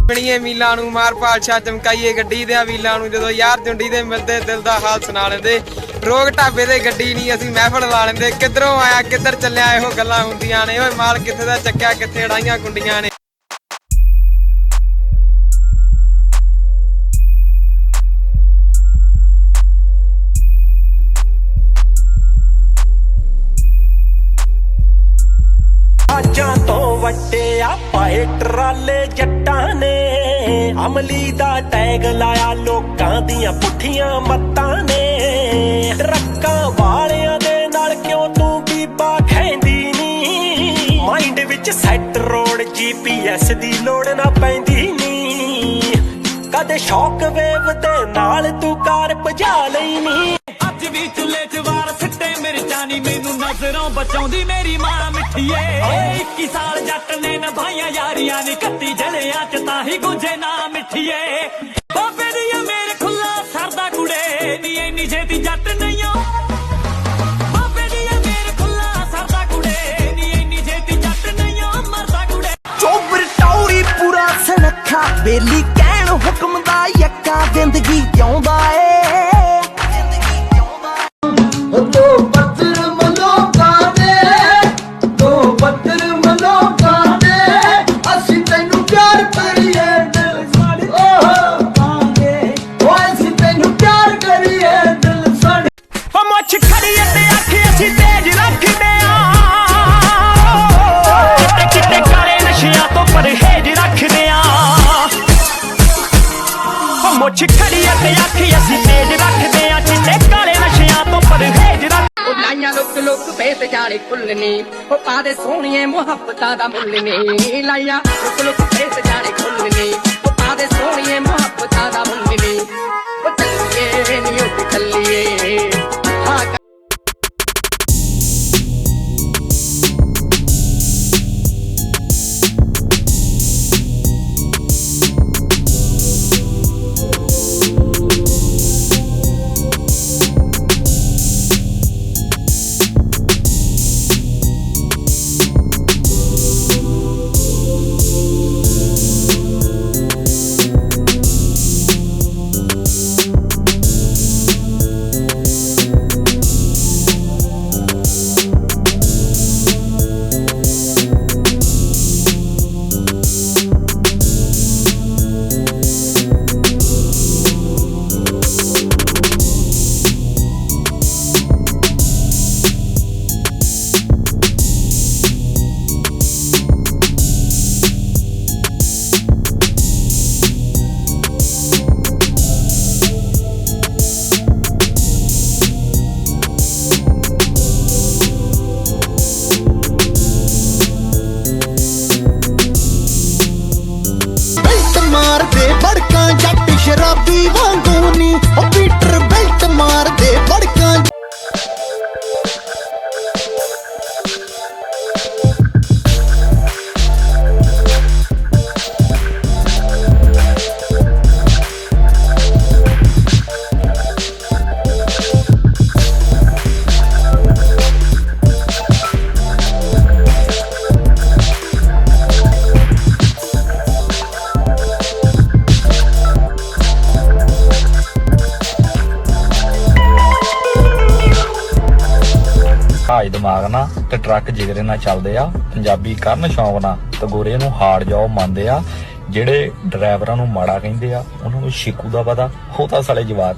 ਬਣੀਏ ਮੀਲਾਂ ਨੂੰ ਮਾਰ ਪਾਲਸ਼ਾ ਚਮਕਾਈਏ ਗੱਡੀ ਦੇ ਵੀਲਾਂ ਨੂੰ ਜਦੋਂ ਯਾਰ ਜੁੰਡੀ ਦੇ ਮਿਲਦੇ ਦਿਲ ਦਾ ਹਾਲ ਸੁਣਾ ਲੈਂਦੇ ਰੋਗ ਢਾਬੇ ਦੇ ਗੱਡੀ ਨਹੀਂ ਅਸੀਂ ਮਹਿਫਲ ਲਾ ਲੈਂਦੇ ਕਿੱਧਰੋਂ ਆਇਆ ਕਿੱਧਰ ਚੱਲਿਆ ਇਹੋ ਗੱਲਾਂ ਹੁੰਦੀਆਂ ਨੇ ਓਏ ਮਾਲ ਕਿੱਥੇ ਦਾ ਚੱਕਿਆ ਕਿੱਥੇ ਅੜਾਈਆਂ ਕੁੰਡੀਆਂ ਨੇ। ਆਜਾਂ ਤੋਂ ਵੱਟਿਆ ਪਾਏ ਟਰਾਲੇ ਜੱਟਾਂ ਨੇ ਅਮਲੀ ਦਾ ਟੈਗ ਲਾਇਆ ਲੋਕਾਂ ਦੀਆਂ ਪੁੱਠੀਆਂ ਮੱਤਾਂ ਨੇ ਟਰੱਕਾਂ ਵਾਲਿਆਂ ਦੇ ਨਾਲ ਕਿਉਂ ਤੂੰ ਬੀਬਾ ਖੈਂਦੀ ਨੀ ਮਾਈਂਡ ਵਿੱਚ ਸੈੱਟ ਰੋਡ GPS ਦੀ ਲੋੜ ਨਾ ਪੈਂਦੀ ਨੀ ਕਦੇ ਸ਼ੌਕ ਵੇਵ ਦੇ ਨਾਲ ਤੂੰ ਕਾਰ ਭਜਾ ਲਈ ਨੀ ਅੱਜ ਵੀ ਚੁੱਲ੍ਹੇ 'ਚ ਵਾਰ ਸਿੱਟੇ ਮਿਰਚਾਂ ਨੀ ਮੈਨੂੰ ਨਜ਼ਰੋਂ ਬਚਾਉਂਦੀ ਮੇਰੀ ਮਾਂ ਮਿੱਠੀਏ 21 ਸਾਲ ਜੱਟ ਨੇ ਨਿਭਾਈਆਂ ਯਾਰੀਆਂ ਨੀ 31 ਜਲਿਆਂ 'ਚ ਤਾਂ ਹੀ ਗੁੰਝੇ ਨਾ ਮਿੱਠੀਏ ਬਾਬੇ ਦੀ ਮੇਰੇ ਖੁੱਲਾ ਸਰਦਾ ਕੁੜੇ ਨੀ ਇੰਨੀ ਛੇਤੀ ਜੱਟ ਨਹੀਂ ਓ ਬਾਬੇ ਦੀ ਮੇਰੇ ਖੁੱਲਾ ਸਰਦਾ ਕੁੜੇ ਨੀ ਇੰਨੀ ਛੇਤੀ ਜੱਟ ਨਹੀਂ ਓ ਮਰਦਾ ਕੁੜੇ ਚੋਬਰ ਟੌਰੀ ਪੂਰਾ ਸਨੱਖਾ ਬੇਲੀ ਕਹਿਣ ਹੁਕਮ ਦਾ ਯੱਕਾ ਜ਼ਿੰਦਗੀ ਜਿਉਂਦਾ ਏ ਮੁੱਛ ਖੜੀ ਅਤੇ ਅੱਖ ਅਸੀਂ ਤੇਜ਼ ਰੱਖਦੇ ਆ ਚਿੱਟੇ ਕਾਲੇ ਨਸ਼ਿਆਂ ਤੋਂ ਪਰਹੇਜ਼ ਰੱਖ ਉਹ ਲਾਈਆਂ ਲੁੱਕ ਲੁੱਕ ਫੇਸ ਜਾਣੇ ਖੁੱਲਣੀ ਉਹ ਪਾਦੇ ਸੋਹਣੀਏ ਮੁਹੱਬਤਾਂ ਦਾ ਮੁੱਲ ਨਹੀਂ ਲਾਈਆਂ ਲੁੱਕ ਲੁੱਕ ਫੇਸ ਜਾਣੇ ਖੁੱਲਣੀ ਉਹ ਪਾਦੇ ਸੋਹਣੀਏ ਮੁਹੱਬਤਾਂ ਦਾ ਮੁੱਲ ਨਹੀਂ ਉਹ ਚੱਲੀਏ ਨੀ ਉੱਠ ਚੱਲੀਏ ਹਾਂ ਬੜਕਾਂ ਜੱਟ ਸ਼ਰਾਬੀ ਵਾਂਗੂ ਨੀ ਉਹ ਪੀਟਰ ਬੈਲਟ ਮਾਰਦੇ ਬੜਕਾਂ ਹਾਜ ਦਿਮਾਗ ਨਾਲ ਤੇ ਟਰੱਕ ਜਿਗਰੇ ਨਾਲ ਚੱਲਦੇ ਆ ਪੰਜਾਬੀ ਕਰਨ ਸ਼ੌਂਕ ਨਾਲ ਤੇ ਗੋਰੇ ਨੂੰ ਹਾਰ ਜਾਓ ਮੰਨਦੇ ਆ ਜਿਹੜੇ ਡਰਾਈਵਰਾਂ ਨੂੰ ਮਾੜਾ ਕਹਿੰਦੇ ਆ ਉਹਨਾਂ ਨੂੰ ਸ਼ਿਕੂ ਦਾ ਪਤਾ ਉਹ ਤਾਂ ਸਾਲੇ ਜਵਾਬ